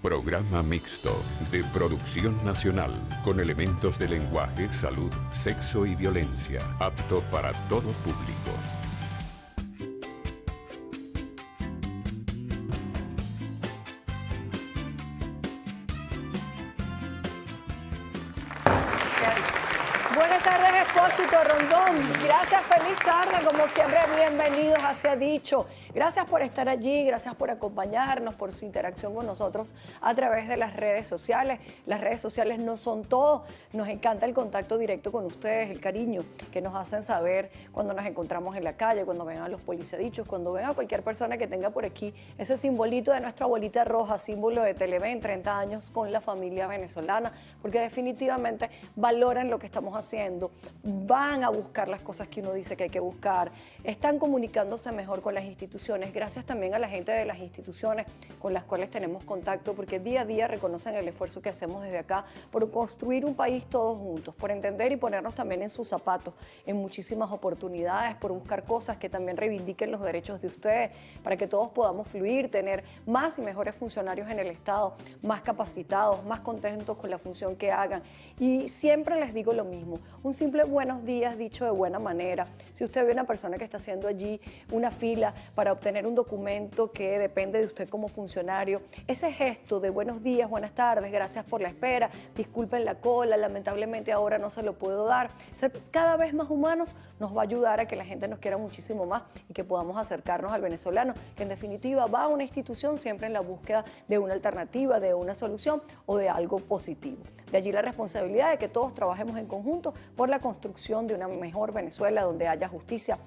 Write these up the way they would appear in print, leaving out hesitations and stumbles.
Programa mixto de producción nacional con elementos de lenguaje, salud, sexo y violencia, apto para todo público. Buenas tardes, Expósito Rondón. Gracias, feliz tarde, como siempre, bienvenidos a Se ha Dicho. Gracias por estar allí, gracias por acompañarnos, por su interacción con nosotros a través de las redes sociales. Las redes sociales no son todo, nos encanta el contacto directo con ustedes, el cariño que nos hacen saber cuando nos encontramos en la calle, cuando ven a los policiadichos, cuando ven a cualquier persona que tenga por aquí ese simbolito de nuestra bolita roja, símbolo de Televen, 30 años con la familia venezolana, porque definitivamente valoran lo que estamos haciendo, van a buscar las cosas que uno dice que hay que buscar, están comunicándose mejor con las instituciones, gracias también a la gente de las instituciones con las cuales tenemos contacto, porque día a día reconocen el esfuerzo que hacemos desde acá por construir un país todos juntos, por entender y ponernos también en sus zapatos en muchísimas oportunidades, por buscar cosas que también reivindiquen los derechos de ustedes, para que todos podamos fluir, tener más y mejores funcionarios en el Estado, más capacitados, más contentos con la función que hagan. Y siempre les digo lo mismo, un simple buenos días dicho de buena manera. Si usted ve una persona que está haciendo allí una fila para obtener un documento que depende de usted como funcionario, ese gesto de buenos días, buenas tardes, gracias por la espera, disculpen la cola, lamentablemente ahora no se lo puedo dar, ser cada vez más humanos nos va a ayudar a que la gente nos quiera muchísimo más y que podamos acercarnos al venezolano, que en definitiva va a una institución siempre en la búsqueda de una alternativa, de una solución o de algo positivo. De allí la responsabilidad de que todos trabajemos en conjunto por la construcción de una mejor Venezuela donde haya justicia,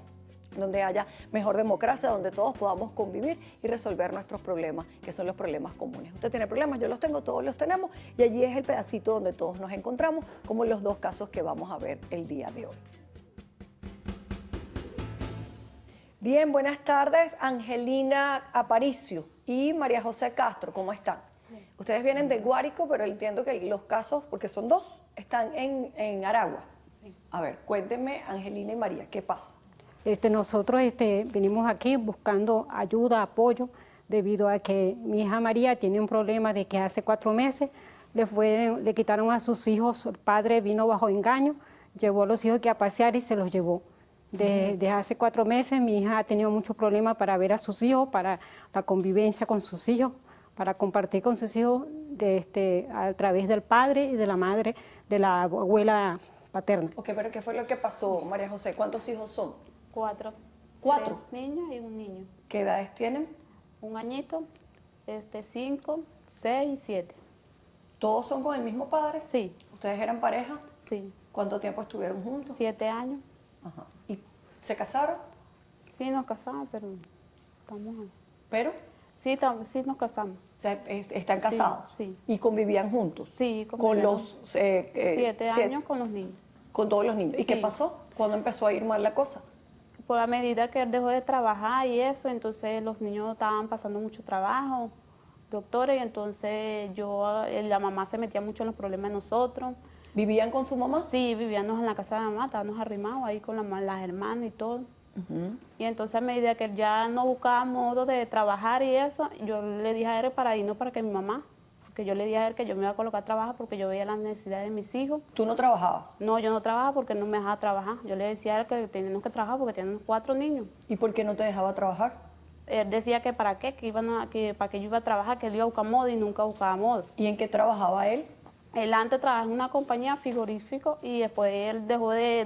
donde haya mejor democracia, donde todos podamos convivir y resolver nuestros problemas, que son los problemas comunes. Usted tiene problemas, yo los tengo, todos los tenemos, y allí es el pedacito donde todos nos encontramos, como en los dos casos que vamos a ver el día de hoy. Bien, buenas tardes, Angelina Aparicio y María José Castro, ¿cómo están? Ustedes vienen de Guárico, pero entiendo que los casos, porque son dos, están en Aragua. Sí. A ver, cuéntenme, Angelina y María, ¿qué pasa? Nosotros venimos aquí buscando ayuda, apoyo, debido a que mi hija María tiene un problema de que hace 4 meses le quitaron a sus hijos, el padre vino bajo engaño, llevó a los hijos que a pasear y se los llevó. Desde hace 4 meses mi hija ha tenido muchos problemas para ver a sus hijos, para la convivencia con sus hijos, para compartir con sus hijos a través del padre y de la madre, de la abuela paterna. Ok, pero ¿qué fue lo que pasó, María José? ¿Cuántos hijos son? 4. 4. 3 niñas y un niño. ¿Qué edades tienen? 1 añito, 5, 6 y 7. ¿Todos son con el mismo padre? Sí. ¿Ustedes eran pareja? Sí. ¿Cuánto tiempo estuvieron juntos? 7 años. Ajá. ¿Y se casaron? Sí, nos casamos, pero estamos... ¿Pero? Sí, sí nos casamos. O sea, ¿están casados? Sí. ¿Y convivían juntos? Sí, con los 7 años con los niños. Con todos los niños. ¿Y qué Sí. pasó? ¿Cuándo empezó a ir mal la cosa? Por la medida que él dejó de trabajar y eso, entonces los niños estaban pasando mucho trabajo, doctores, y entonces la mamá se metía mucho en los problemas de nosotros. ¿Vivían con su mamá? Sí, vivíamos en la casa de mamá, estábamos arrimados ahí con las hermanas y todo. Y entonces a medida que ya no buscaba modo de trabajar y eso, yo le dije a él para irnos para que mi mamá, porque yo le dije a él que yo me iba a colocar a trabajar porque yo veía las necesidades de mis hijos. ¿Tú no trabajabas? No, yo no trabajaba porque no me dejaba trabajar. Yo le decía a él que teníamos que trabajar porque teníamos 4 niños. ¿Y por qué no te dejaba trabajar? Él decía que para qué, para qué yo iba a trabajar, que él iba a buscar modo y nunca buscaba modo. ¿Y en qué trabajaba él? Él antes trabajaba en una compañía frigorífico y después él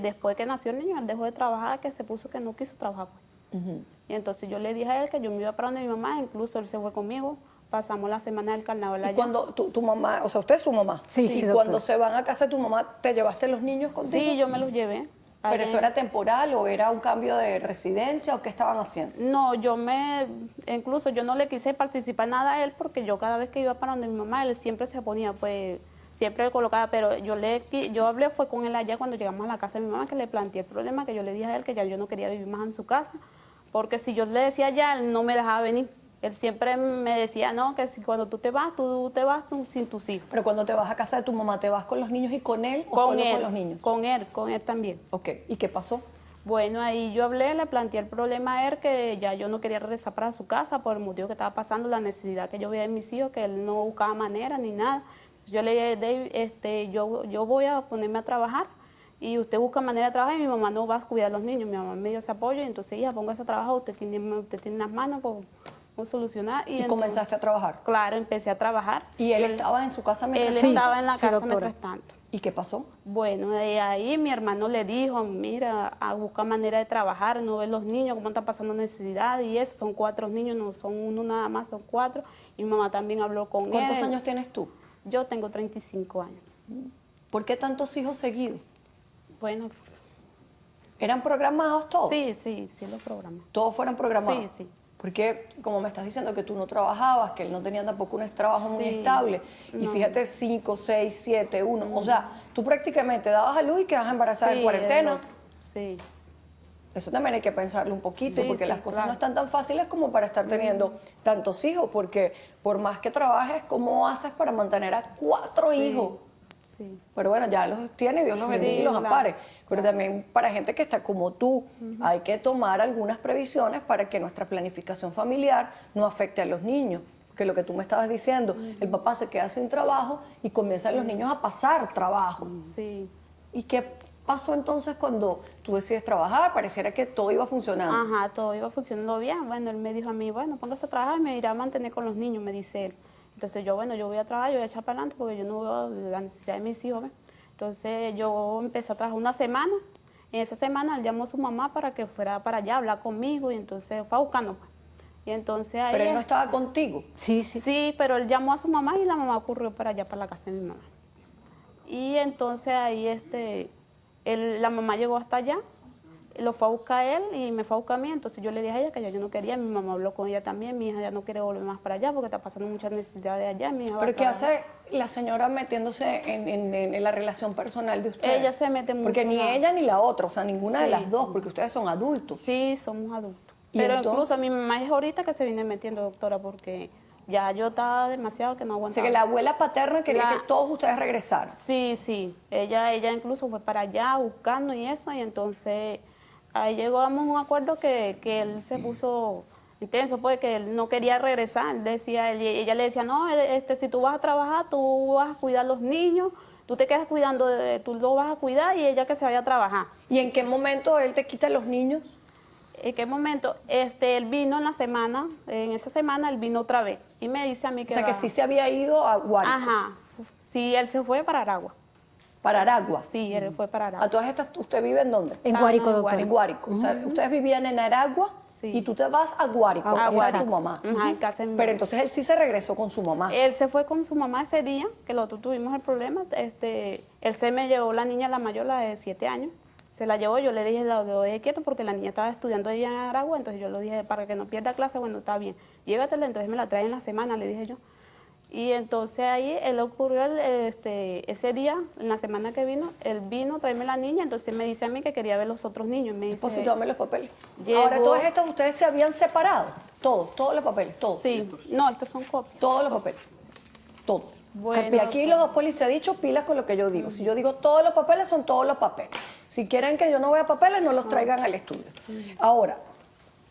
después que nació el niño, él dejó de trabajar, que se puso que no quiso trabajar. Pues. Y entonces yo le dije a él que yo me iba para donde mi mamá, incluso él se fue conmigo, pasamos la semana del carnaval allá. ¿Y cuando tu mamá, o sea, usted es su mamá? Sí, ¿Y sí, cuando doctora. se van a casa de tu mamá, te llevaste los niños contigo? Sí, yo me los llevé. ¿Pero eso era temporal o era un cambio de residencia o qué estaban haciendo? No, incluso yo no le quise participar nada a él porque yo cada vez que iba para donde mi mamá, él siempre se ponía, pues, siempre le colocaba, pero yo hablé fue con él allá cuando llegamos a la casa de mi mamá, que le planteé el problema, que yo le dije a él que ya yo no quería vivir más en su casa, porque si yo le decía ya, él no me dejaba venir. Él siempre me decía, no, que si cuando tú te vas sin tus hijos. Pero cuando te vas a casa de tu mamá, ¿te vas con los niños y con él o solo con los niños? Con él también. Ok, ¿y qué pasó? Bueno, ahí yo hablé, le planteé el problema a él, que ya yo no quería regresar para su casa por el motivo que estaba pasando, la necesidad que yo veía en mis hijos, que él no buscaba manera ni nada. Yo le dije, David, yo voy a ponerme a trabajar y usted busca manera de trabajar y mi mamá no va a cuidar a los niños. Mi mamá me dio ese apoyo y entonces, hija, póngase a trabajar, usted tiene las manos por solucionar. ¿Y comenzaste a trabajar? Claro, empecé a trabajar. ¿Y él estaba en su casa mientras Él estaba en la casa mientras tanto. ¿Y qué pasó? Bueno, de ahí mi hermano le dijo, mira, a buscar manera de trabajar, no ver los niños, cómo están pasando necesidad y eso. Son 4 niños, no son uno nada más, son 4. Y mi mamá también habló con él. ¿Cuántos años tienes tú? Yo tengo 35 años. ¿Por qué tantos hijos seguidos? Bueno. ¿Eran programados todos? Sí, los programé. ¿Todos fueron programados? Sí. Porque, como me estás diciendo, que tú no trabajabas, que él no tenía tampoco un trabajo muy estable. Y fíjate, 5, 6, 7, 1. O sea, tú prácticamente dabas a luz y quedabas embarazada en cuarentena. Sí. Eso también hay que pensarlo un poquito, porque las cosas no están tan fáciles como para estar teniendo tantos hijos, porque por más que trabajes, ¿cómo haces para mantener a 4 hijos? Sí. Pero bueno, ya los tiene, Dios los bendiga y los ampare. Pero también para gente que está como tú, hay que tomar algunas previsiones para que nuestra planificación familiar no afecte a los niños. Porque lo que tú me estabas diciendo, el papá se queda sin trabajo y comienzan los niños a pasar trabajo. Sí. ¿Y qué pasó entonces cuando tú decides trabajar? Pareciera que todo iba funcionando. Ajá, todo iba funcionando bien. Bueno, él me dijo a mí, bueno, póngase a trabajar y me irá a mantener con los niños, me dice él. Entonces yo, bueno, yo voy a trabajar, yo voy a echar para adelante porque yo no veo la necesidad de mis hijos. ¿ves? Entonces yo empecé a trabajar una semana. En esa semana él llamó a su mamá para que fuera para allá a hablar conmigo y entonces fue a buscarnos. Y entonces ahí ¿Pero él no estaba contigo? Sí. Sí, pero él llamó a su mamá y la mamá ocurrió para allá, para la casa de mi mamá. Y entonces ahí la mamá llegó hasta allá, lo fue a buscar él y me fue a buscar a mí, entonces yo le dije a ella que yo no quería, mi mamá habló con ella también, mi hija ya no quiere volver más para allá porque está pasando muchas necesidades allá. Mi hija ¿Pero qué hace la señora metiéndose en la relación personal de ustedes? Ella se mete mucho. Porque ni ella ni la otra, o sea, ninguna de las dos, porque ustedes son adultos. Sí, somos adultos. ¿Y Pero entonces? incluso mi mamá es ahorita que se viene metiendo, doctora, porque ya yo estaba demasiado que no O aguantaba. sea, que la abuela paterna quería que todos ustedes regresaran. Sí. Ella incluso fue para allá buscando y eso, y entonces ahí llegamos a un acuerdo que él se puso intenso, pues que él no quería regresar. Ella le decía, no, si tú vas a trabajar, tú vas a cuidar a los niños, tú te quedas cuidando, tú lo vas a cuidar y ella que se vaya a trabajar. ¿Y en qué momento él te quita los niños? ¿En qué momento? Él vino en esa semana él vino otra vez y me dice a mí que O sea, que sí se había ido a Guárico. Ajá, sí, él se fue para Aragua. ¿Para Aragua? Sí, él fue para Aragua. ¿A todas estas usted vive en dónde? En Guárico, doctora. En Guárico. O sea, ustedes vivían en Aragua y tú te vas a Guárico, a casa de tu mamá. Ajá, en casa de mi Pero mamá. entonces él sí se regresó con su mamá. Él se fue con su mamá ese día, que nosotros tuvimos el problema. Él se me llevó la niña, la mayor, la de 7 años. Se la llevó, yo le dije, lo dejé quieto porque la niña estaba estudiando allá en Aragua, entonces yo le dije, para que no pierda clase, bueno, está bien, llévatela, entonces me la trae en la semana, le dije yo. Y entonces ahí él ocurrió ese día, en la semana que vino, él vino a traerme la niña, entonces me dice a mí que quería ver los otros niños. Me dice, Pues dame los papeles. Llegó- Ahora, todas estas ustedes se habían separado. Todos los papeles, todos. Sí, no, estos son copias. Todos los papeles. Todos. Bueno, Y aquí los dos policías han dicho pilas con lo que yo digo. Si yo digo todos los papeles, son todos los papeles. Si quieren que yo no vea papeles, no los traigan al estudio. Ahora,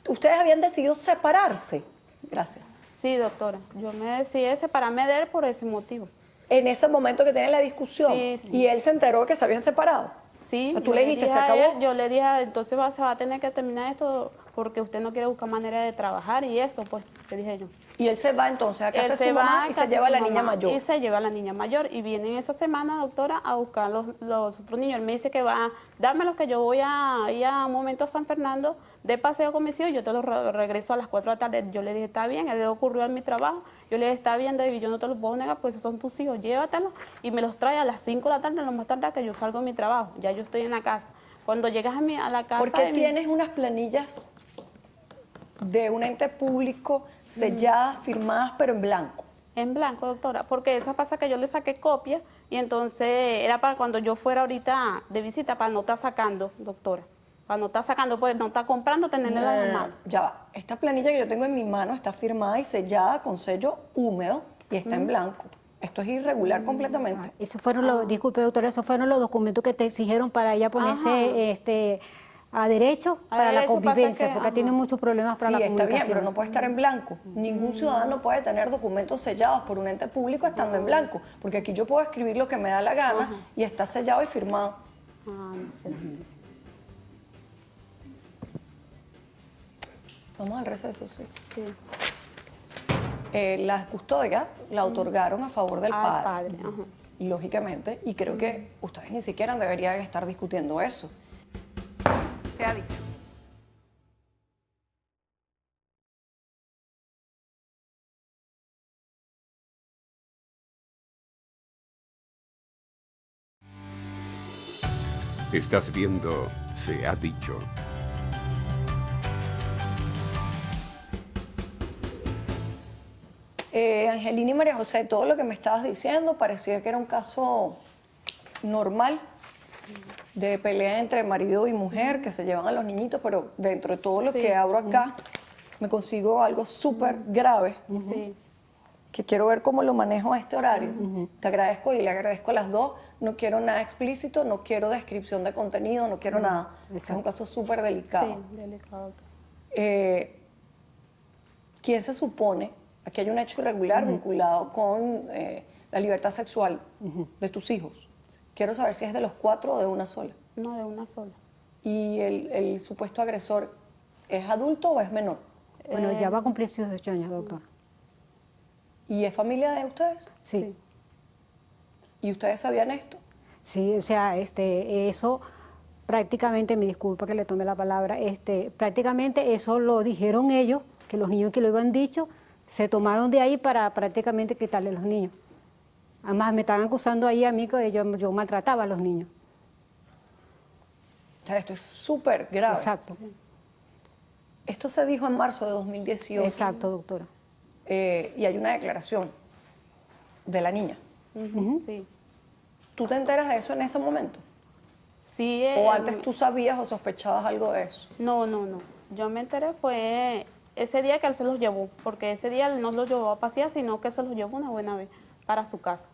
ustedes habían decidido separarse. Gracias. Sí, doctora, yo me decidí separarme de él por ese motivo. En ese momento que tienen la discusión. Sí. Y él se enteró que se habían separado. Sí. O sea, tú yo le dijiste, dije ¿se a acabó? él, yo le dije, entonces se va a tener que terminar esto porque usted no quiere buscar manera de trabajar y eso, pues, le dije yo. Y él se va entonces a casa Él de se su va mamá a y se casa de lleva a su la niña mamá, mayor. Y se lleva a la niña mayor. Y vienen esa semana, doctora, a buscar los otros niños. Él me dice que va, dármelos que yo voy a ir a un momento a San Fernando de paseo con mis hijos, yo te los regreso a las 4 de la tarde. Yo le dije, está bien, él le ocurrió en mi trabajo. Yo le dije, está bien, David, yo no te los puedo negar, pues esos son tus hijos, llévatelos. Y me los trae a las 5 de la tarde, lo más tarde que yo salgo de mi trabajo. Ya yo estoy en la casa. Cuando llegas a la casa... ¿Por qué tienes unas planillas de un ente público selladas, firmadas, pero en blanco? En blanco, doctora, porque esa pasa que yo le saqué copia y entonces era para cuando yo fuera ahorita de visita, para no estar sacando, doctora. Para no estar sacando, pues no estar comprando, tenerla en las manos. Ya va. Esta planilla que yo tengo en mi mano está firmada y sellada con sello húmedo y está en blanco. Esto es irregular completamente. Esos fueron los, disculpe doctora, esos fueron los documentos que te exigieron para ella ponerse a derecho para la derecho, pasa convivencia, que, porque ajá. tiene muchos problemas para Sí, la está bien, comunicación. pero no puede estar en blanco. Ningún ciudadano puede tener documentos sellados por un ente público estando en blanco, porque aquí yo puedo escribir lo que me da la gana y está sellado y firmado. Ah, no sé. Vamos al receso, sí. Sí. La custodia la otorgaron a favor del Al padre, padre, ajá. lógicamente, y creo que ustedes ni siquiera deberían estar discutiendo eso. Se ha dicho. Estás viendo Se ha dicho. Angelina y María José, todo lo que me estabas diciendo parecía que era un caso normal de pelea entre marido y mujer que se llevan a los niñitos, pero dentro de todo lo Sí. que abro acá me consigo algo súper grave Sí. que quiero ver cómo lo manejo a este horario. Te agradezco y le agradezco a las dos. No quiero nada explícito, no quiero descripción de contenido, no quiero nada. Es un caso súper delicado. Sí, delicado. ¿Quién se supone? Aquí hay un hecho irregular vinculado con la libertad sexual de tus hijos. Quiero saber si es de los 4 o de una sola. No, de una sola. ¿Y el supuesto agresor es adulto o es menor? Bueno, ya va a cumplir sus 18 años, doctora. ¿Y es familia de ustedes? Sí. ¿Y ustedes sabían esto? Sí, o sea, eso prácticamente, me disculpa que le tome la palabra, prácticamente eso lo dijeron ellos, que los niños que lo habían dicho, se tomaron de ahí para prácticamente quitarle los niños. Además, me estaban acusando ahí a mí que yo maltrataba a los niños. O sea, esto es súper grave. Exacto, Esto se dijo en marzo de 2018. exacto, doctora. Y hay una declaración de la niña. Sí. ¿Tú te enteras de eso en ese momento? Sí. ¿O antes tú sabías o sospechabas algo de eso? No. Yo me enteré fue ese día que él se los llevó, porque ese día él no los llevó a pasear, sino que se los llevó una buena vez para su casa.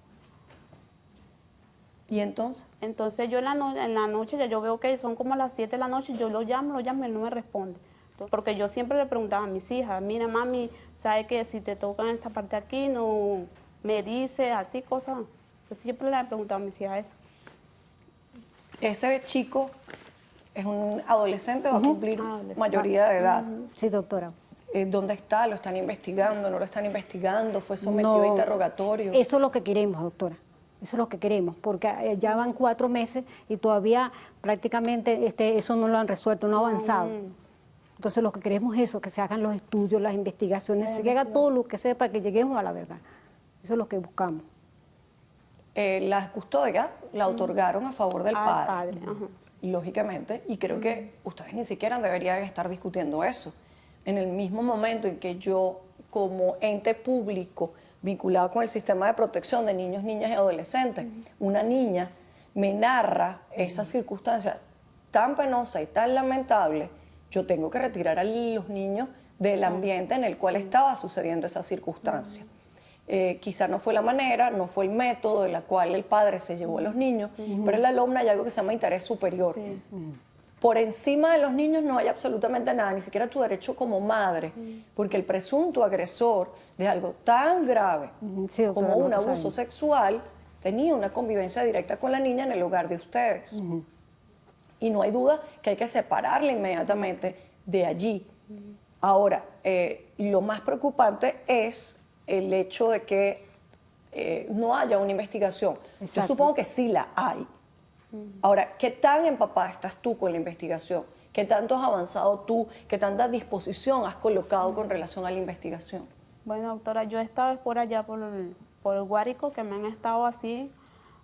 ¿Y entonces? Entonces yo en la noche ya yo veo que son como las 7 de la noche, yo lo llamo, él no me responde. Porque yo siempre le preguntaba a mis hijas, mira mami, ¿sabes que si te tocan esa parte aquí no me dice así cosas? Yo siempre le preguntaba a mis hijas eso. Ese chico es un adolescente, va a cumplir Adolescente. mayoría de edad. Sí, doctora. ¿Dónde está? ¿Lo están investigando? ¿No lo están investigando? ¿Fue sometido a interrogatorio? Eso es lo que queremos, doctora. Eso es lo que queremos, porque ya van 4 meses y todavía prácticamente eso no lo han resuelto, no ha avanzado. Entonces lo que queremos es eso, que se hagan los estudios, las investigaciones, se haga todo lo que sea para que lleguemos a la verdad. Eso es lo que buscamos. La custodia la otorgaron a favor del Al padre, ajá. lógicamente, y creo que ustedes ni siquiera deberían estar discutiendo eso. En el mismo momento en que yo, como ente público vinculado con el sistema de protección de niños, niñas y adolescentes, una niña me narra esa circunstancia tan penosa y tan lamentable, yo tengo que retirar a los niños del ambiente en el cual estaba sucediendo esa circunstancia. Quizá no fue la manera, no fue el método de la cual el padre se llevó a los niños, pero en la LOMNA hay algo que se llama interés superior. Sí. Por encima de los niños no hay absolutamente nada, ni siquiera tu derecho como madre, porque el presunto agresor de algo tan grave Sí, doctora, como un nosotros abuso sabemos. sexual tenía una convivencia directa con la niña en el hogar de ustedes. Y no hay duda que hay que separarla inmediatamente de allí. Ahora, lo más preocupante es el hecho de que no haya una investigación. Yo Exacto. supongo que sí la hay. Ahora, ¿qué tan empapada estás tú con la investigación? ¿Qué tanto has avanzado tú? ¿Qué tanta disposición has colocado con relación a la investigación? Bueno, doctora, yo he estado por allá, por el Guárico, que me han estado así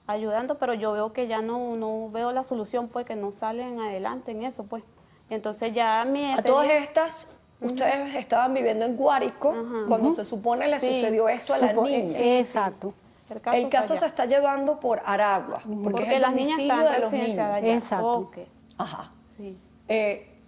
ayudando, pero yo veo que ya no veo la solución, pues, que no salen adelante en eso, pues. Entonces ya A todas estas, ustedes estaban viviendo en Guárico cuando se supone le Sí. sucedió esto a la niña. Exacto. El caso fue se allá. está llevando por Aragua, porque es el las niñas domicilio están de los residenciadas niños. allá. Exacto. Ok, Ajá. sí.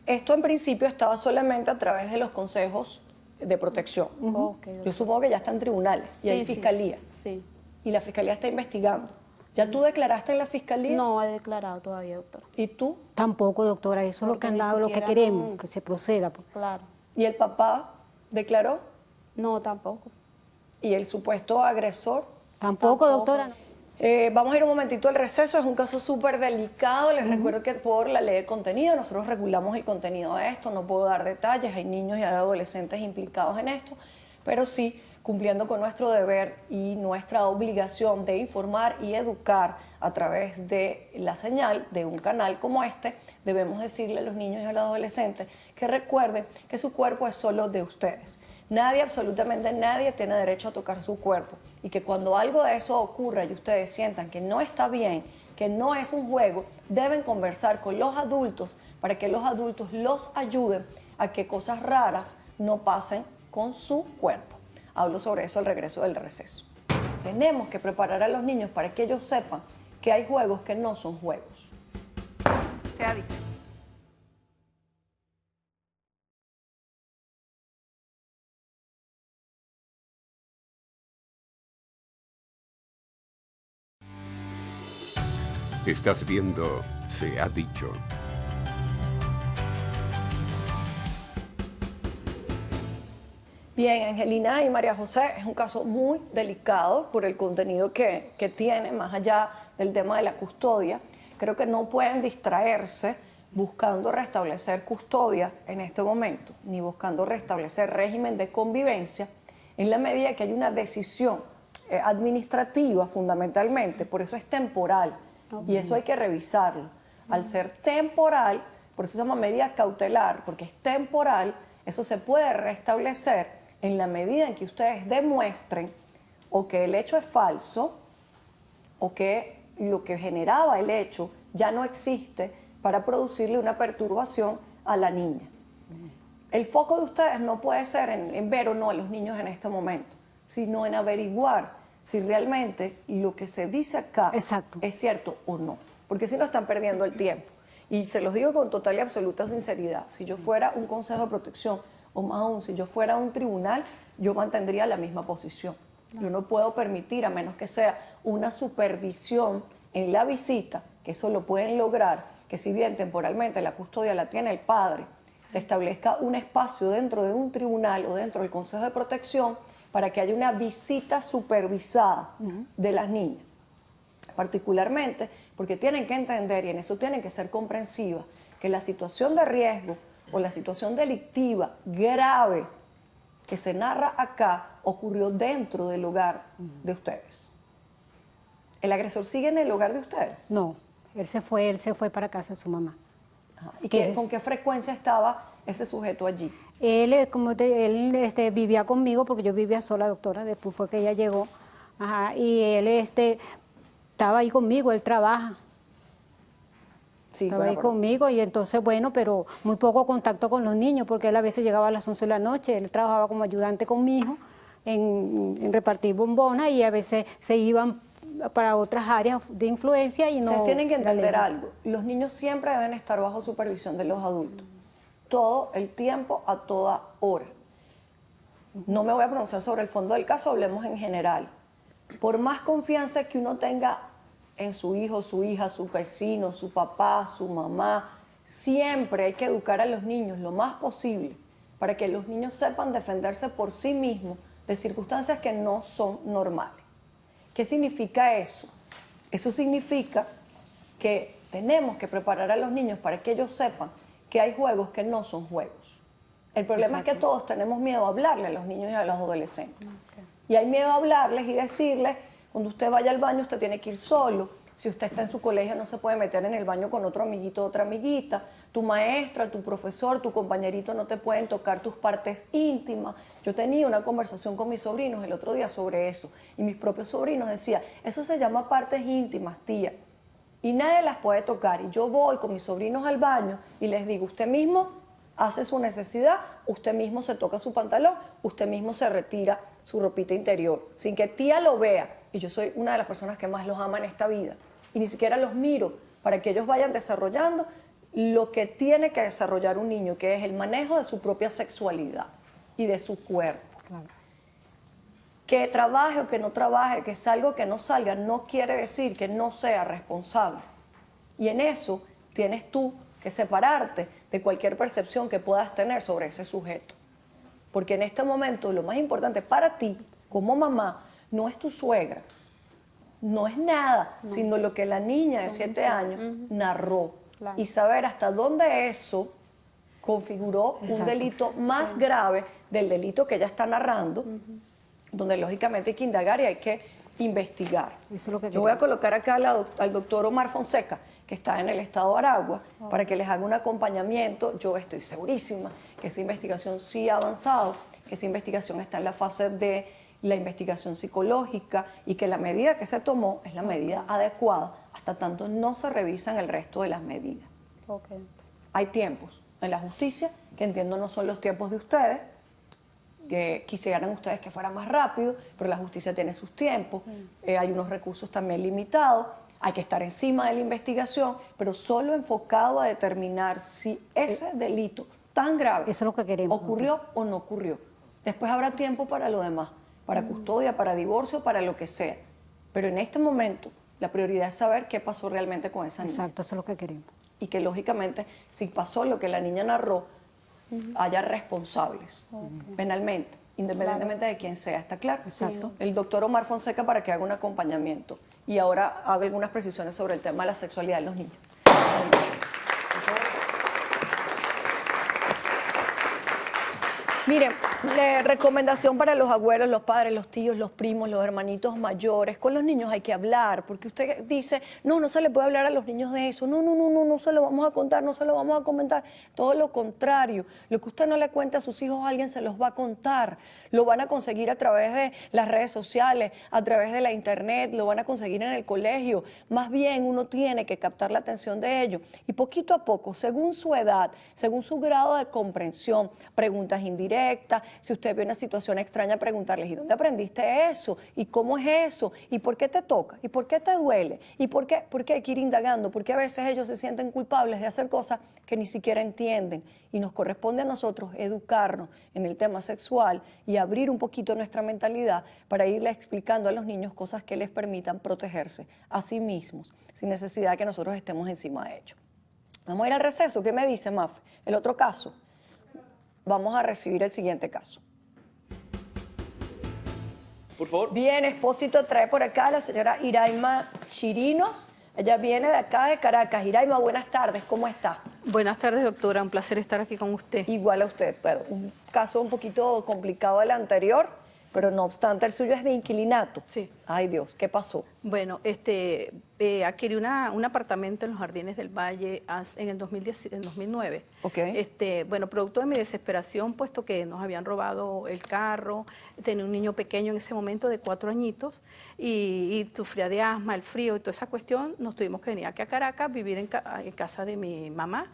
Esto en principio estaba solamente a través de los consejos de protección. Ok, Yo supongo que ya está en tribunales y hay Sí, sí. fiscalía. Sí. Y la fiscalía está investigando. ¿Ya tú declaraste en la fiscalía? No he declarado todavía, doctora. ¿Y tú? Tampoco, doctora, eso es lo Porque que ni lo que siquiera queremos, no- que se proceda. Pues. Claro. ¿Y el papá declaró? No, tampoco. ¿Y el supuesto agresor? Tampoco, doctora. Vamos a ir un momentito al receso, es un caso súper delicado. Les recuerdo que por la ley de contenido nosotros regulamos el contenido de esto, no puedo dar detalles, hay niños y hay adolescentes implicados en esto, pero sí cumpliendo con nuestro deber y nuestra obligación de informar y educar a través de la señal de un canal como este, debemos decirle a los niños y a los adolescentes que recuerden que su cuerpo es solo de ustedes. Nadie, absolutamente nadie, tiene derecho a tocar su cuerpo y que cuando algo de eso ocurra y ustedes sientan que no está bien, que no es un juego, deben conversar con los adultos para que los adultos los ayuden a que cosas raras no pasen con su cuerpo. Hablo sobre eso al regreso del receso. Tenemos que preparar a los niños para que ellos sepan que hay juegos que no son juegos. Se ha dicho. Estás viendo Se ha dicho. Bien, Angelina y María José, es un caso muy delicado por el contenido que tiene, más allá del tema de la custodia. Creo que no pueden distraerse buscando restablecer custodia en este momento, ni buscando restablecer régimen de convivencia, en la medida que hay una decisión administrativa fundamentalmente, por eso es temporal, y eso hay que revisarlo. Al ser temporal, por eso se llama medida cautelar, porque es temporal, eso se puede restablecer en la medida en que ustedes demuestren o que el hecho es falso o que lo que generaba el hecho ya no existe para producirle una perturbación a la niña. El foco de ustedes no puede ser en ver o no a los niños en este momento, sino en averiguar si realmente lo que se dice acá Exacto. es cierto o no, porque si no están perdiendo el tiempo. Y se los digo con total y absoluta sinceridad, si yo fuera un consejo de protección, o más aún, si yo fuera un tribunal, yo mantendría la misma posición. Yo no puedo permitir, a menos que sea una supervisión en la visita, que eso lo pueden lograr, que si bien temporalmente la custodia la tiene el padre, se establezca un espacio dentro de un tribunal o dentro del Consejo de Protección para que haya una visita supervisada de las niñas. Particularmente porque tienen que entender, y en eso tienen que ser comprensivas, que la situación de riesgo o la situación delictiva grave que se narra acá ocurrió dentro del hogar de ustedes. ¿El agresor sigue en el hogar de ustedes? No, él se fue para casa de su mamá. Ajá. ¿Y con qué frecuencia estaba ese sujeto allí? Él, vivía conmigo porque yo vivía sola, doctora, después fue que ella llegó. Ajá, y él estaba ahí conmigo, él trabaja. Sí, Estaba ahí conmigo y entonces, bueno, pero muy poco contacto con los niños porque él a veces llegaba a las 11 de la noche, él trabajaba como ayudante con mi hijo en repartir bombonas y a veces se iban para otras áreas de influencia y no... Ustedes tienen que entender algo, los niños siempre deben estar bajo supervisión de los adultos, todo el tiempo, a toda hora. No me voy a pronunciar sobre el fondo del caso, hablemos en general. Por más confianza que uno tenga en su hijo, su hija, su vecino, su papá, su mamá, siempre hay que educar a los niños lo más posible para que los niños sepan defenderse por sí mismos de circunstancias que no son normales. ¿Qué significa eso? Eso significa que tenemos que preparar a los niños para que ellos sepan que hay juegos que no son juegos. El problema es que todos tenemos miedo a hablarle a los niños y a los adolescentes. Y hay miedo a hablarles y decirles, cuando usted vaya al baño usted tiene que ir solo. Si usted está en su colegio no se puede meter en el baño con otro amiguito o otra amiguita. Tu maestra, tu profesor, tu compañerito no te pueden tocar tus partes íntimas. Yo tenía una conversación con mis sobrinos el otro día sobre eso. Y mis propios sobrinos decían, eso se llama partes íntimas, tía. Y nadie las puede tocar. Y yo voy con mis sobrinos al baño y les digo, usted mismo hace su necesidad, usted mismo se toca su pantalón, usted mismo se retira su ropita interior, sin que tía lo vea. Y yo soy una de las personas que más los ama en esta vida. Y ni siquiera los miro para que ellos vayan desarrollando lo que tiene que desarrollar un niño, que es el manejo de su propia sexualidad y de su cuerpo. Claro. Que trabaje o que no trabaje, que salga o que no salga, no quiere decir que no sea responsable. Y en eso tienes tú que separarte de cualquier percepción que puedas tener sobre ese sujeto. Porque en este momento lo más importante para ti, como mamá, no es tu suegra, no es nada, sino lo que la niña de 7 años narró. Claro. Y saber hasta dónde eso configuró un delito más grave del delito que ella está narrando, donde lógicamente hay que indagar y hay que investigar. Eso es lo que Yo voy a colocar acá al doctor Omar Fonseca, que está en el estado de Aragua, para que les haga un acompañamiento. Yo estoy segurísima que esa investigación sí ha avanzado, que esa investigación está en la fase de la investigación psicológica y que la medida que se tomó es la medida adecuada, hasta tanto no se revisan el resto de las medidas. Okay. Hay tiempos en la justicia que entiendo no son los tiempos de ustedes, que quisieran ustedes que fuera más rápido, pero la justicia tiene sus tiempos, hay unos recursos también limitados, hay que estar encima de la investigación, pero solo enfocado a determinar si ese delito tan grave Eso es lo que queremos. ocurrió o no ocurrió. Después habrá tiempo para lo demás, para custodia, para divorcio, para lo que sea. Pero en este momento la prioridad es saber qué pasó realmente con esa niña. Exacto, eso es lo que queremos. Y que lógicamente, si pasó lo que la niña narró, haya responsables penalmente, independientemente de quién sea, ¿está claro? Exacto. El doctor Omar Fonseca para que haga un acompañamiento y ahora haga algunas precisiones sobre el tema de la sexualidad de los niños. Miren, recomendación para los abuelos, los padres, los tíos, los primos, los hermanitos mayores. Con los niños hay que hablar, porque usted dice, no se le puede hablar a los niños de eso. No se lo vamos a contar, no se lo vamos a comentar. Todo lo contrario, lo que usted no le cuente a sus hijos, alguien se los va a contar. Lo van a conseguir a través de las redes sociales, a través de la internet, lo van a conseguir en el colegio. Más bien uno tiene que captar la atención de ellos. Y poquito a poco, según su edad, según su grado de comprensión, preguntas indirectas. Si usted ve una situación extraña, preguntarles, ¿y dónde aprendiste eso? ¿Y cómo es eso? ¿Y por qué te toca? ¿Y por qué te duele? ¿Y por qué hay que ir indagando? Porque a veces ellos se sienten culpables de hacer cosas que ni siquiera entienden. Y nos corresponde a nosotros educarnos en el tema sexual y abrir un poquito nuestra mentalidad para irle explicando a los niños cosas que les permitan protegerse a sí mismos, sin necesidad de que nosotros estemos encima de ellos. Vamos a ir al receso. ¿Qué me dice, Mafe? El otro caso. Vamos a recibir el siguiente caso. Por favor. Bien, Expósito trae por acá a la señora Iraima Chirinos. Ella viene de acá de Caracas. Iraima, buenas tardes, ¿cómo está? Buenas tardes, doctora. Un placer estar aquí con usted. Igual a usted, pero un caso un poquito complicado del anterior, pero no obstante el suyo es de inquilinato. Sí. Ay Dios, ¿qué pasó? Bueno, adquirí un apartamento en los Jardines del Valle en el 2009. Ok. Bueno, producto de mi desesperación, puesto que nos habían robado el carro, tenía un niño pequeño en ese momento de 4 añitos y sufría de asma, el frío y toda esa cuestión, nos tuvimos que venir aquí a Caracas, vivir en casa de mi mamá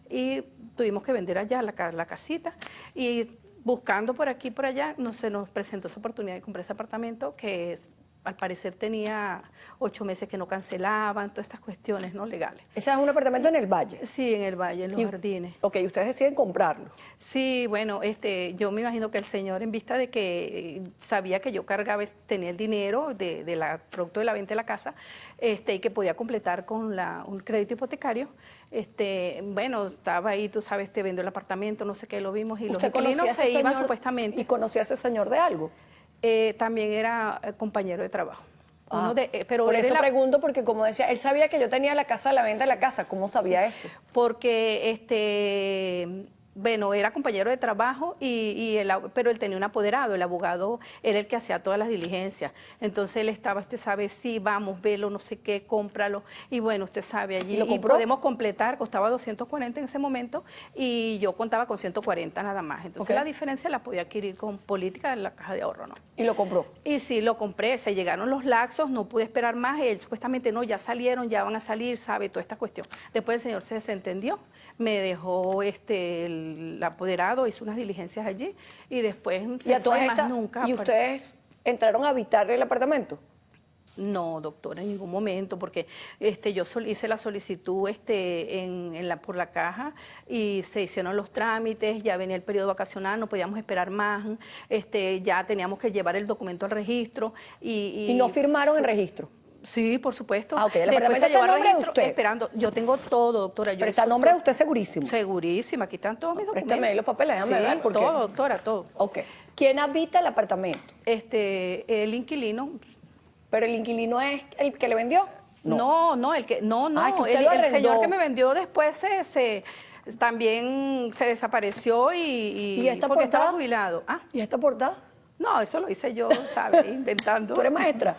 y tuvimos que vender allá la casita y buscando por aquí y por allá, se nos presentó esa oportunidad de comprar ese apartamento que al parecer tenía 8 meses que no cancelaban, todas estas cuestiones no legales. Ese es un apartamento en el Valle. Sí, en el Valle, en los Jardines. Ok, ustedes deciden comprarlo. Sí, bueno, yo me imagino que el señor, en vista de que sabía que yo cargaba, tenía el dinero producto de la venta de la casa, y que podía completar con un crédito hipotecario, bueno, estaba ahí, tú sabes, te vendo el apartamento, no sé qué, lo vimos, y los inquilinos se iban supuestamente. ¿Y conocía a ese señor de algo? También era compañero de trabajo. Pero por eso pregunto, porque como decía, él sabía que yo tenía la casa a la venta de la casa. ¿Cómo sabía eso? Porque bueno, era compañero de trabajo, pero él tenía un apoderado, el abogado era el que hacía todas las diligencias. Entonces él estaba, usted sabe, sí, vamos, velo, no sé qué, cómpralo. Y bueno, usted sabe, allí y podemos completar, costaba 240 en ese momento y yo contaba con 140 nada más. Entonces la diferencia la podía adquirir con política de la caja de ahorro, ¿no? ¿Y lo compró? Y sí, lo compré, se llegaron los laxos, no pude esperar más, él supuestamente no, ya salieron, ya van a salir, sabe, toda esta cuestión. Después el señor se desentendió, me dejó el apoderado, hizo unas diligencias allí y después se fue más nunca. ¿Y ustedes entraron a habitar el apartamento? No, doctora, en ningún momento, porque yo hice la solicitud por la caja y se hicieron los trámites, ya venía el periodo vacacional, no podíamos esperar más, ya teníamos que llevar el documento al registro. ¿Y no firmaron el registro? Sí, por supuesto. Ah, ok. El Después apartamento se llevó está a al nombre de registro usted. esperando. Yo tengo todo, doctora. Pero está a nombre de usted segurísimo. Segurísima, aquí están todos mis documentos. Préstame ahí los papeles, déjame Sí, ver, porque- todo, doctora, todo. Ok. ¿Quién habita el apartamento? El inquilino. ¿Pero el inquilino es el que le vendió? No, Ay, que el usted lo señor arrendó. que me vendió después también se desapareció ¿Y esta porque estaba portada? jubilado. Ah, ¿Y esta portada? no, eso lo hice yo, ¿sabes? Inventando. ¿Tú eres maestra?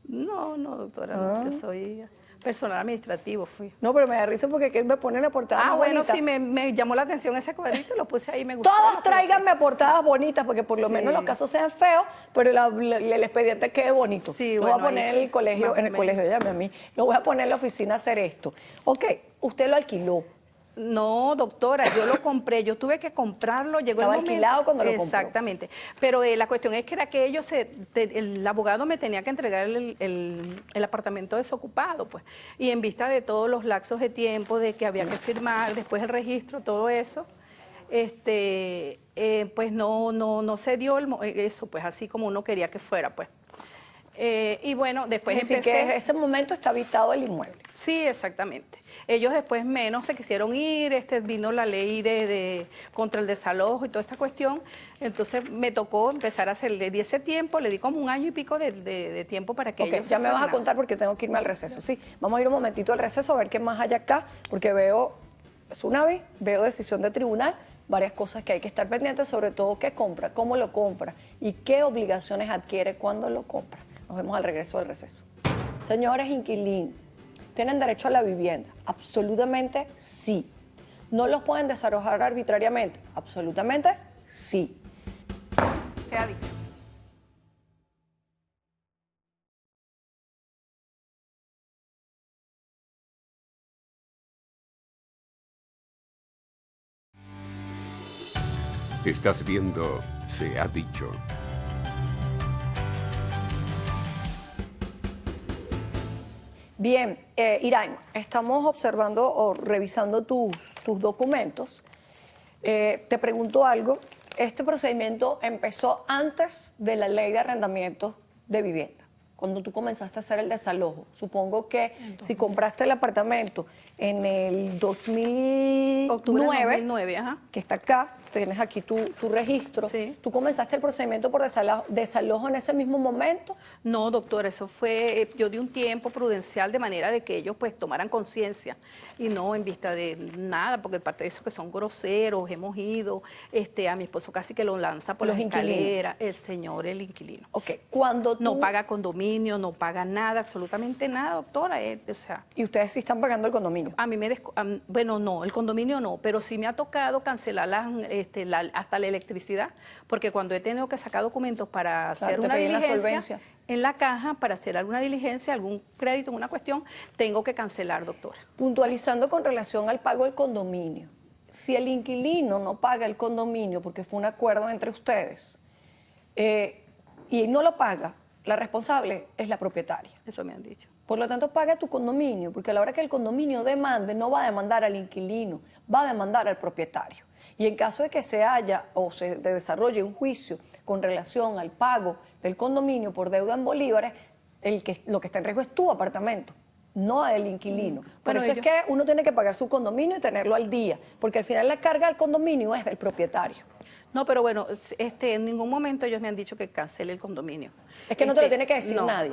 No, doctora, no, yo soy personal administrativo, fui. No, pero me da risa porque él me pone la portada más Bueno, bonita. sí, me llamó la atención ese cuadrito, lo puse ahí, me gustó. Todos tráiganme portadas bonitas, porque por lo Sí. menos los casos sean feos, pero el expediente quede bonito. Sí, Lo bueno, voy a poner ahí en sí, el colegio, más en o el menos. colegio, llame a mí. Lo voy a poner en la oficina a hacer esto. Ok, usted lo alquiló. No, doctora, yo lo compré, yo tuve que comprarlo, llegó Estaba el momento. alquilado cuando lo compró. Exactamente, pero la cuestión es que era que el abogado me tenía que entregar el apartamento desocupado, pues, y en vista de todos los lapsos de tiempo, de que había que firmar, después el registro, todo eso, pues no se dio eso, pues, así como uno quería que fuera, pues. Y bueno, después Es decir, empecé... que en ese momento está habitado el inmueble. Sí, exactamente. Ellos después menos se quisieron ir, vino la ley contra el desalojo y toda esta cuestión, entonces me tocó empezar a hacer, le di ese tiempo, le di como 1 año y pico de tiempo para que Ok, ellos ya se me vas a frenaran. contar porque tengo que irme al receso. Sí, vamos a ir un momentito al receso a ver qué más hay acá, porque veo tsunami, veo decisión de tribunal, varias cosas que hay que estar pendientes, sobre todo qué compra, cómo lo compra y qué obligaciones adquiere cuando lo compra. Nos vemos al regreso del receso. Señores inquilinos, ¿tienen derecho a la vivienda? Absolutamente sí. ¿No los pueden desalojar arbitrariamente? Absolutamente sí. Se ha dicho. Estás viendo Se ha dicho. Bien, Iraima, estamos observando o revisando tus documentos. Te pregunto algo. Este procedimiento empezó antes de la ley de arrendamiento de vivienda, cuando tú comenzaste a hacer el desalojo. Supongo que si compraste el apartamento en el 2009, Octubre de 2009, ajá. que está acá, tienes aquí tu registro, Sí. ¿tú comenzaste el procedimiento por desalojo en ese mismo momento? No, doctora, eso fue, yo di un tiempo prudencial de manera de que ellos pues tomaran conciencia y no en vista de nada, porque aparte de eso que son groseros, hemos ido, a mi esposo casi que lo lanza por Los las inquilinos. escaleras, el inquilino. Ok, cuando tú... No paga condominio, no paga nada, absolutamente nada, doctora, o sea... Y ustedes sí están pagando el condominio. A mí bueno, no, el condominio no, pero sí me ha tocado cancelar hasta la electricidad, porque cuando he tenido que sacar documentos para Claro, hacer te una pedían la diligencia solvencia. en la caja, para hacer alguna diligencia, algún crédito en una cuestión, tengo que cancelar, doctora. Puntualizando con relación al pago del condominio, si el inquilino no paga el condominio porque fue un acuerdo entre ustedes y no lo paga, la responsable es la propietaria. Eso me han dicho. Por lo tanto, paga tu condominio, porque a la hora que el condominio demande, no va a demandar al inquilino, va a demandar al propietario. Y en caso de que se haya o se desarrolle un juicio con relación al pago del condominio por deuda en bolívares, lo que está en riesgo es tu apartamento, no el inquilino. Por Bueno, eso es que uno tiene que pagar su condominio y tenerlo al día, porque al final la carga del condominio es del propietario. No, pero bueno, en ningún momento ellos me han dicho que cancele el condominio. Es que no te lo tiene que decir no, nadie.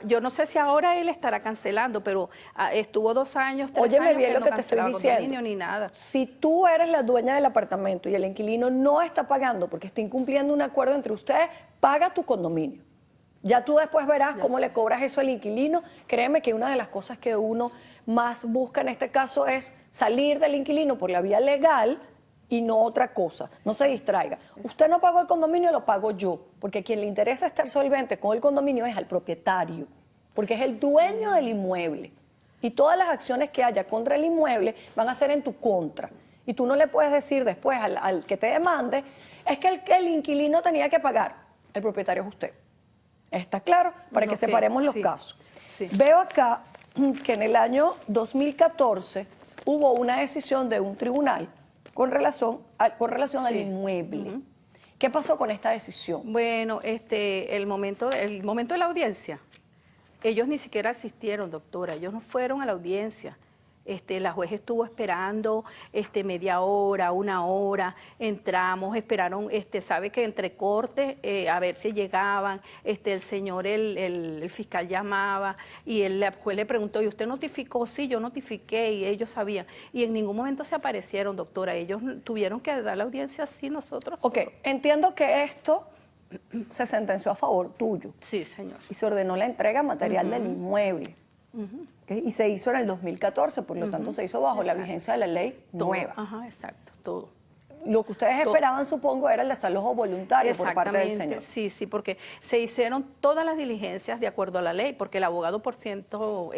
Yo no sé si ahora él estará cancelando, pero estuvo 2 años, 3 Óyeme años bien que lo no que te estoy cancelaba diciendo. condominio ni nada. Si tú eres la dueña del apartamento y el inquilino no está pagando porque está incumpliendo un acuerdo entre ustedes, paga tu condominio. Ya tú después verás cómo le cobras eso al inquilino. Créeme que una de las cosas que uno más busca en este caso es salir del inquilino por la vía legal y no otra cosa. No se distraiga. Usted no pagó el condominio, lo pago yo, porque a quien le interesa estar solvente con el condominio es al propietario, porque es el dueño del inmueble. Y todas las acciones que haya contra el inmueble van a ser en tu contra. Y tú no le puedes decir después al que te demande, es que el inquilino tenía que pagar. El propietario es usted. ¿Está claro? Para que Ok, separemos los sí. casos. Sí. Veo acá que en el año 2014 hubo una decisión de un tribunal con relación al Sí. inmueble. ¿Qué pasó con esta decisión? Bueno, el momento de la audiencia, ellos ni siquiera asistieron, doctora, ellos no fueron a la audiencia. La juez estuvo esperando media hora, una hora, entramos, esperaron, sabe que entre cortes, a ver si llegaban, el señor, el fiscal llamaba y el juez le preguntó, ¿y usted notificó? Sí, yo notifiqué y ellos sabían. Y en ningún momento se aparecieron, doctora, ellos tuvieron que dar la audiencia así nosotros. Ok, entiendo que esto se sentenció a favor tuyo Sí, señor. y se ordenó la entrega material del inmueble. ¿Ok? Y se hizo en el 2014, por lo tanto se hizo bajo la Exacto. vigencia de la ley Todo. nueva. Ajá, exacto, todo. Lo que ustedes esperaban, supongo, era el desalojo voluntario por parte del señor. Sí, sí, porque se hicieron todas las diligencias de acuerdo a la ley, porque el abogado por ciento,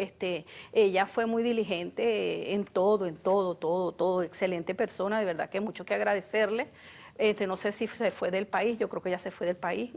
ella fue muy diligente en todo, excelente persona, de verdad que mucho que agradecerle. No sé si se fue del país, yo creo que ya se fue del país,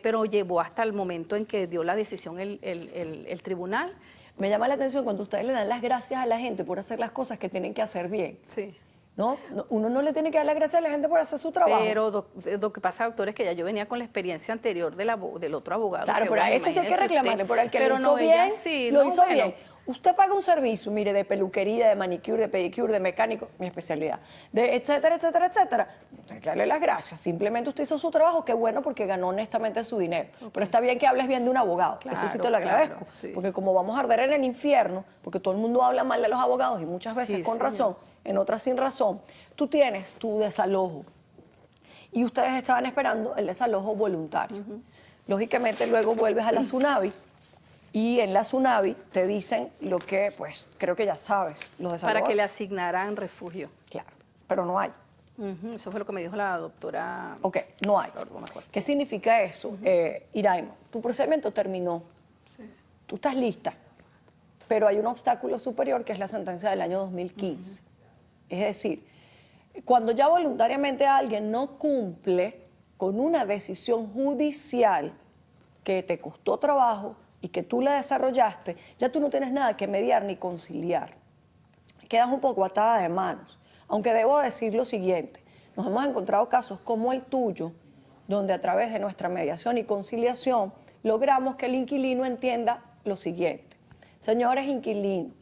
pero llevó hasta el momento en que dio la decisión el tribunal. Me llama la atención cuando ustedes le dan las gracias a la gente por hacer las cosas que tienen que hacer bien. Sí. ¿No? Uno no le tiene que dar las gracias a la gente por hacer su trabajo. Pero lo que pasa, doctor, es que ya yo venía con la experiencia anterior del otro abogado. Claro, que, pero a bueno, ese sí hay que imagínese reclamarle, usted. por el que Pero lo hizo no, ella bien, sí, lo no, hizo bueno. bien. Usted paga un servicio, mire, de peluquería, de manicure, de pedicure, de mecánico, mi especialidad, de etcétera, etcétera, etcétera. Hay que darle las gracias. Simplemente usted hizo su trabajo, qué bueno, porque ganó honestamente su dinero. Pero está bien que hables bien de un abogado, eso sí te lo Claro, agradezco. claro, sí. Porque como vamos a arder en el infierno, porque todo el mundo habla mal de los abogados y muchas veces Sí, con señor. razón, en otras sin razón, tú tienes tu desalojo. Y ustedes estaban esperando el desalojo voluntario. Lógicamente luego vuelves a la Tsunavi y en la Tsunavi te dicen lo que, pues, creo que ya sabes, los desalojos. Para que le asignaran refugio. Claro, pero no hay. Eso fue lo que me dijo la doctora. Ok, no hay. No me acuerdo. ¿Qué significa eso? Iraima, tu procedimiento terminó. Sí. Tú estás lista, pero hay un obstáculo superior que es la sentencia del año 2015. Es decir, cuando ya voluntariamente alguien no cumple con una decisión judicial que te costó trabajo y que tú la desarrollaste, ya tú no tienes nada que mediar ni conciliar. Quedas un poco atada de manos. Aunque debo decir lo siguiente, nos hemos encontrado casos como el tuyo, donde a través de nuestra mediación y conciliación logramos que el inquilino entienda lo siguiente. Señores inquilinos,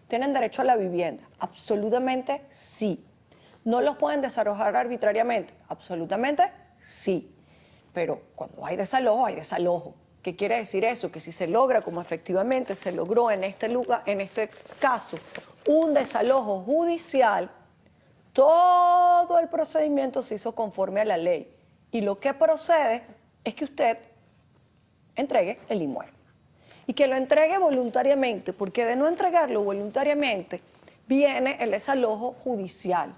¿tienen derecho a la vivienda? Absolutamente sí. ¿No los pueden desalojar arbitrariamente? Absolutamente sí. Pero cuando hay desalojo, hay desalojo. ¿Qué quiere decir eso? Que si se logra, como efectivamente se logró en este lugar, en este caso, un desalojo judicial, todo el procedimiento se hizo conforme a la ley. Y lo que procede es que usted entregue el inmueble. Y que lo entregue voluntariamente, porque de no entregarlo voluntariamente viene el desalojo judicial.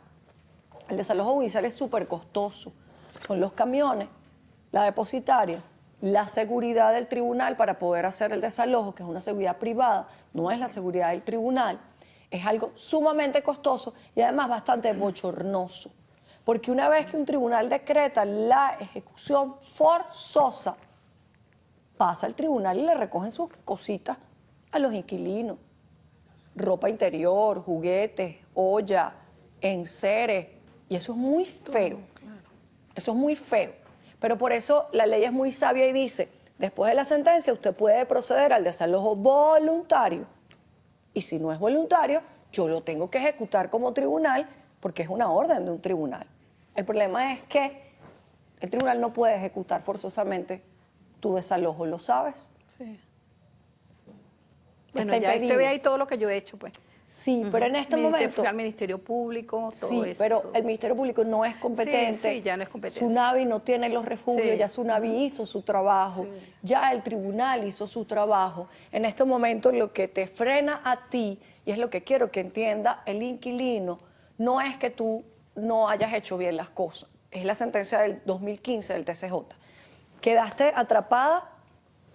El desalojo judicial es súper costoso. Son los camiones, la depositaria, la seguridad del tribunal para poder hacer el desalojo, que es una seguridad privada, no es la seguridad del tribunal. Es algo sumamente costoso y además bastante bochornoso. Porque una vez que un tribunal decreta la ejecución forzosa, pasa al tribunal y le recogen sus cositas a los inquilinos. Ropa interior, juguetes, olla, enseres. Y eso es muy feo. Eso es muy feo. Pero por eso la ley es muy sabia y dice, después de la sentencia usted puede proceder al desalojo voluntario. Y si no es voluntario, yo lo tengo que ejecutar como tribunal porque es una orden de un tribunal. El problema es que el tribunal no puede ejecutar forzosamente tu desalojo, ¿lo sabes? Sí. Bueno, Está ya impedido. usted ve ahí todo lo que yo he hecho, pues. Sí, pero en este momento... Fui al Ministerio Público, todo Sí, eso. pero todo. el Ministerio Público no es competente. Sí, ya no es competencia. Tsunavi no tiene los refugios, Sí. ya Tsunavi hizo su trabajo, Sí. ya el tribunal hizo su trabajo. En este momento lo que te frena a ti, y es lo que quiero que entienda el inquilino, no es que tú no hayas hecho bien las cosas, es la sentencia del 2015 del TCJ. Quedaste atrapada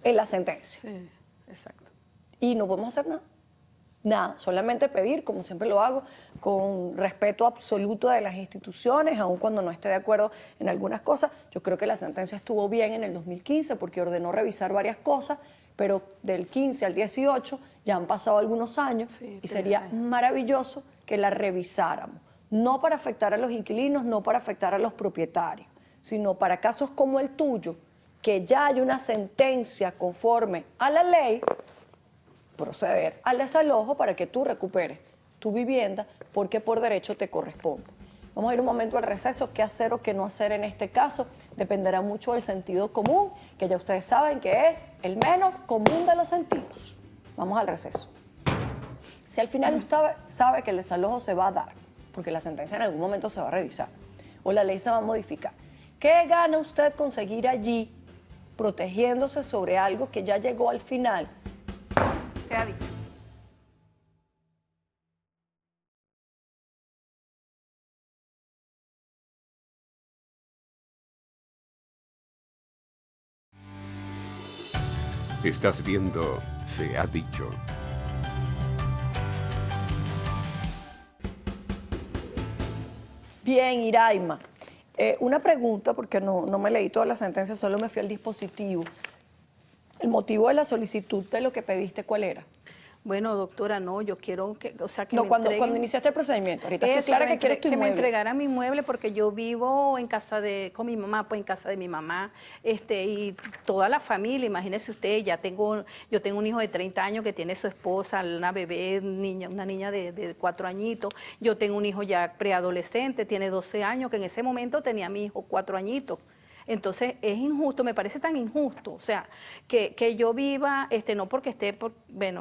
en la sentencia Sí, exacto. y no podemos hacer nada. Nada, solamente pedir, como siempre lo hago, con respeto absoluto de las instituciones, aun cuando no esté de acuerdo en algunas cosas. Yo creo que la sentencia estuvo bien en el 2015 porque ordenó revisar varias cosas pero del 15 al 18 ya han pasado algunos años Sí, y 3 sería años. maravilloso que la revisáramos, no para afectar a los inquilinos, no para afectar a los propietarios, sino para casos como el tuyo, que ya hay una sentencia conforme a la ley, proceder al desalojo para que tú recuperes tu vivienda porque por derecho te corresponde. Vamos a ir un momento al receso. ¿Qué hacer o qué no hacer en este caso? Dependerá mucho del sentido común, que ya ustedes saben que es el menos común de los sentidos. Vamos al receso. Si al final usted sabe que el desalojo se va a dar, porque la sentencia en algún momento se va a revisar, o la ley se va a modificar, ¿qué gana usted con seguir allí protegiéndose sobre algo que ya llegó al final? Se ha dicho. Estás viendo Se ha dicho. Bien, Iraima. Una pregunta, porque no me leí toda la sentencia, solo me fui al dispositivo. ¿El motivo de la solicitud de lo que pediste cuál era? Bueno, doctora, no, yo quiero que, o sea, que No, me cuando entreguen- iniciaste el procedimiento. Ahorita estoy Eso, clara que quieres tu que me inmueble. entregaran mi inmueble porque yo vivo en casa con mi mamá, pues en casa de mi mamá, y toda la familia, imagínese usted, yo tengo un hijo de 30 años que tiene su esposa, una bebé, una niña de 4 añitos, yo tengo un hijo ya preadolescente, tiene 12 años, que en ese momento tenía a mi hijo 4 añitos. Entonces es injusto, me parece tan injusto, o sea, que yo viva, no porque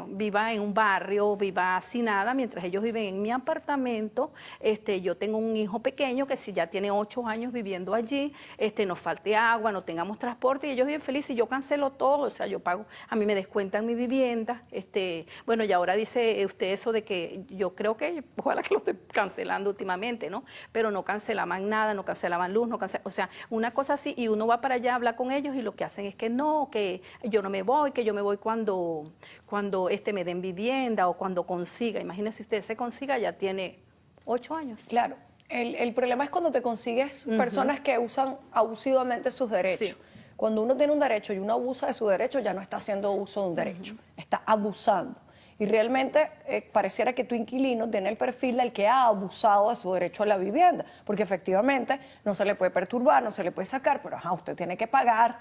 viva en un barrio, viva sin nada, mientras ellos viven en mi apartamento, yo tengo un hijo pequeño que si ya tiene 8 años viviendo allí, nos falte agua, no tengamos transporte y ellos viven felices y yo cancelo todo, o sea, yo pago, a mí me descuentan mi vivienda, bueno, y ahora dice usted eso de que yo creo que, ojalá que lo esté cancelando últimamente, ¿no? Pero no cancelaban nada, no cancelaban luz, o sea, una cosa así, y uno va para allá a hablar con ellos y lo que hacen es que no, que yo no me voy, que yo me voy cuando me den vivienda o cuando consiga. Imagínese usted, se consiga, ya tiene 8 años. Claro, el problema es cuando te consigues personas que usan abusivamente sus derechos. Sí. Cuando uno tiene un derecho y uno abusa de su derecho, ya no está haciendo uso de un derecho, está abusando. Y realmente pareciera que tu inquilino tiene el perfil del que ha abusado de su derecho a la vivienda, porque efectivamente no se le puede perturbar, no se le puede sacar, pero usted tiene que pagar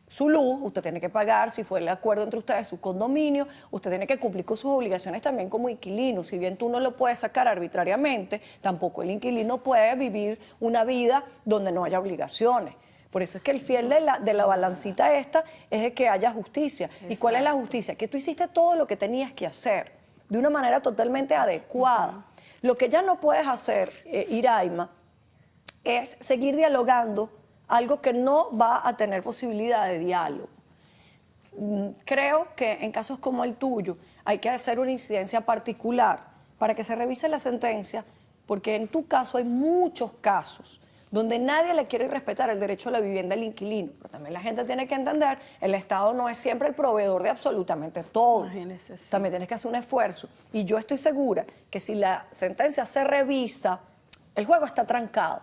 su luz, usted tiene que pagar, si fue el acuerdo entre ustedes, su condominio, usted tiene que cumplir con sus obligaciones también como inquilino. Si bien tú no lo puedes sacar arbitrariamente, tampoco el inquilino puede vivir una vida donde no haya obligaciones. Por eso es que el fiel de la balancita esta es de que haya justicia. Exacto. ¿Y cuál es la justicia? Que tú hiciste todo lo que tenías que hacer de una manera totalmente adecuada. Lo que ya no puedes hacer, Iraima, es seguir dialogando algo que no va a tener posibilidad de diálogo. Creo que en casos como el tuyo hay que hacer una incidencia particular para que se revise la sentencia, porque en tu caso hay muchos casos donde nadie le quiere respetar el derecho a la vivienda al inquilino. Pero también la gente tiene que entender, el Estado no es siempre el proveedor de absolutamente todo. Imagínese, sí. También tienes que hacer un esfuerzo. Y yo estoy segura que si la sentencia se revisa, el juego está trancado.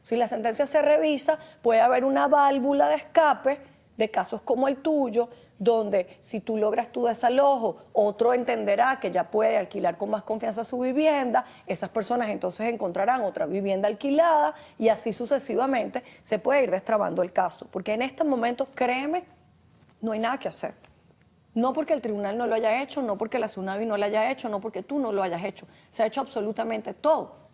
Si la sentencia se revisa, puede haber una válvula de escape de casos como el tuyo, donde si tú logras tu desalojo, otro entenderá que ya puede alquilar con más confianza su vivienda, esas personas entonces encontrarán otra vivienda alquilada y así sucesivamente se puede ir destrabando el caso. Porque en estos momentos, créeme, no hay nada que hacer. No porque el tribunal no lo haya hecho, no porque la SUNAVI no lo haya hecho, no porque tú no lo hayas hecho. Se ha hecho absolutamente todo.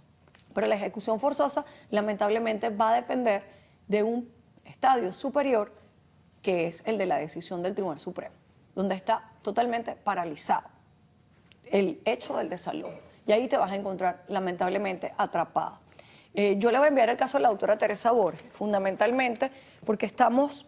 Pero la ejecución forzosa, lamentablemente, va a depender de un estadio superior, que es el de la decisión del Tribunal Supremo, donde está totalmente paralizado el hecho del desalojo. Y ahí te vas a encontrar, lamentablemente, atrapada. Yo le voy a enviar el caso a la doctora Teresa Borges, fundamentalmente porque estamos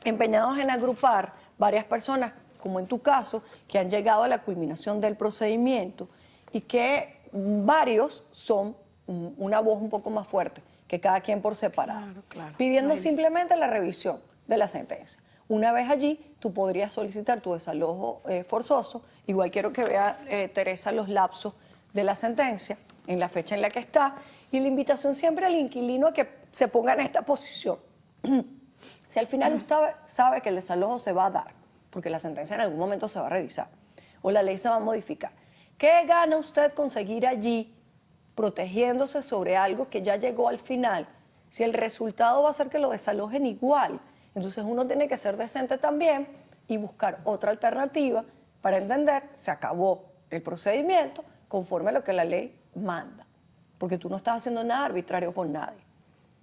empeñados en agrupar varias personas, como en tu caso, que han llegado a la culminación del procedimiento y que varios son una voz un poco más fuerte que cada quien por separado, Claro. pidiendo Imagínese. simplemente la revisión de la sentencia. Una vez allí, tú podrías solicitar tu desalojo forzoso. Igual quiero que vea, Teresa, los lapsos de la sentencia, en la fecha en la que está, y la invitación siempre al inquilino a que se ponga en esta posición. Si al final usted sabe que el desalojo se va a dar, porque la sentencia en algún momento se va a revisar o la ley se va a modificar. ¿Qué gana usted con seguir allí protegiéndose sobre algo que ya llegó al final? Si el resultado va a ser que lo desalojen igual, entonces uno tiene que ser decente también y buscar otra alternativa para entender, se acabó el procedimiento conforme a lo que la ley manda, porque tú no estás haciendo nada arbitrario con nadie.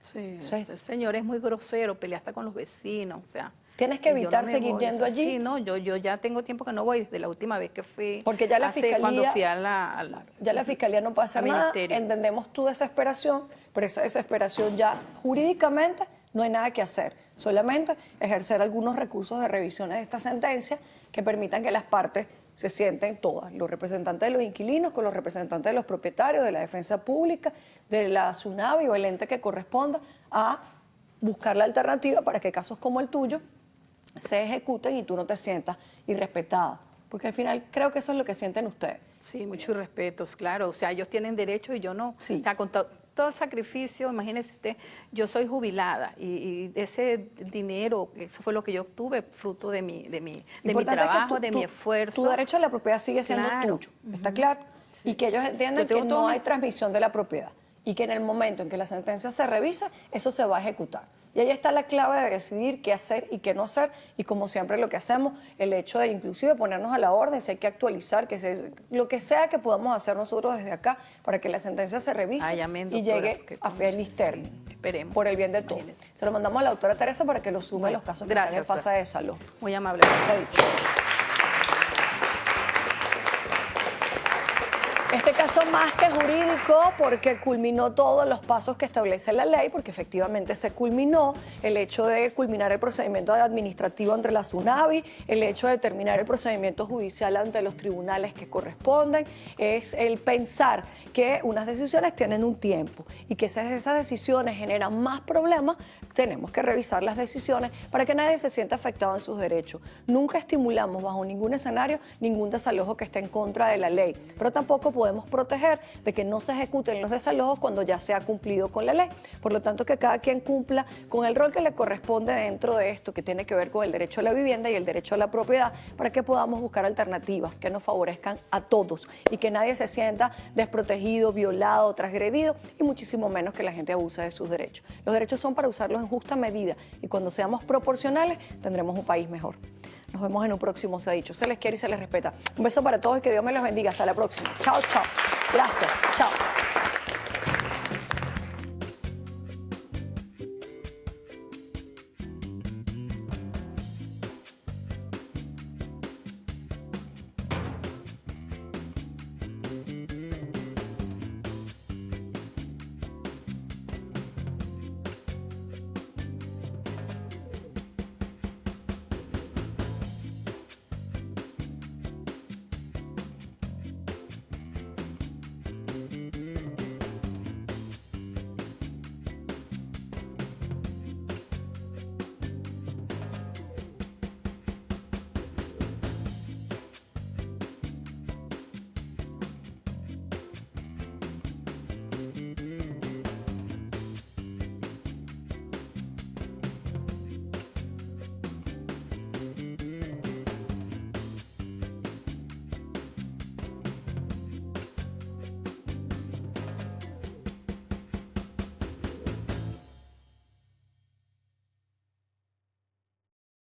Sí, Sí. este señor es muy grosero, pelea hasta con los vecinos, o sea. Tienes que yo no evitar me seguir voy, yendo o sea, allí. Sí, no, yo ya tengo tiempo que no voy, desde la última vez que fui. Porque ya la cuando fiscalía- fui a la Ya la fiscalía no puede hacer al nada, ministerio. entendemos tu desesperación, pero esa desesperación ya jurídicamente no hay nada que hacer, solamente ejercer algunos recursos de revisiones de esta sentencia que permitan que las partes se sienten todas, los representantes de los inquilinos con los representantes de los propietarios, de la defensa pública, de la SUNAVI o el ente que corresponda, a buscar la alternativa para que casos como el tuyo se ejecuten y tú no te sientas irrespetada. Porque al final creo que eso es lo que sienten ustedes. Sí, muchos respetos, claro. O sea, ellos tienen derecho y yo no. Sí. O sea, con todo el sacrificio, imagínese usted, yo soy jubilada y ese dinero, eso fue lo que yo obtuve, fruto de mi Importante es que trabajo, tú- de mi esfuerzo. Tu derecho a la propiedad sigue siendo Claro. tuyo, ¿está claro? Y que ellos entiendan Yo tengo que todo no mi- hay transmisión de la propiedad y que en el momento en que la sentencia se revisa, eso se va a ejecutar. Y ahí está la clave de decidir qué hacer y qué no hacer. Y como siempre lo que hacemos, el hecho de inclusive ponernos a la orden, si hay que actualizar, lo que sea que podamos hacer nosotros desde acá para que la sentencia se revise Ay, amén, y doctora, llegue porque a como feliz sí, término. esperemos. Por el bien de todos. Imagínese. Se lo mandamos a la doctora Teresa para que lo sume Bueno, los casos que gracias, están en fase doctora. de salud. Muy amable. Está dicho. Este caso más que jurídico porque culminó todos los pasos que establece la ley, porque efectivamente se culminó el hecho de culminar el procedimiento administrativo entre la SUNAVI, el hecho de terminar el procedimiento judicial ante los tribunales que corresponden, es el pensar que unas decisiones tienen un tiempo y que si esas decisiones generan más problemas, tenemos que revisar las decisiones para que nadie se sienta afectado en sus derechos. Nunca estimulamos bajo ningún escenario ningún desalojo que esté en contra de la ley, pero tampoco podemos proteger de que no se ejecuten los desalojos cuando ya se ha cumplido con la ley. Por lo tanto, que cada quien cumpla con el rol que le corresponde dentro de esto, que tiene que ver con el derecho a la vivienda y el derecho a la propiedad, para que podamos buscar alternativas que nos favorezcan a todos y que nadie se sienta desprotegido, violado, transgredido y muchísimo menos que la gente abuse de sus derechos. Los derechos son para usarlos en justa medida y cuando seamos proporcionales tendremos un país mejor. Nos vemos en un próximo Se ha Dicho. Se les quiere y se les respeta. Un beso para todos y que Dios me los bendiga. Hasta la próxima. Chao, chao. Gracias. Chao.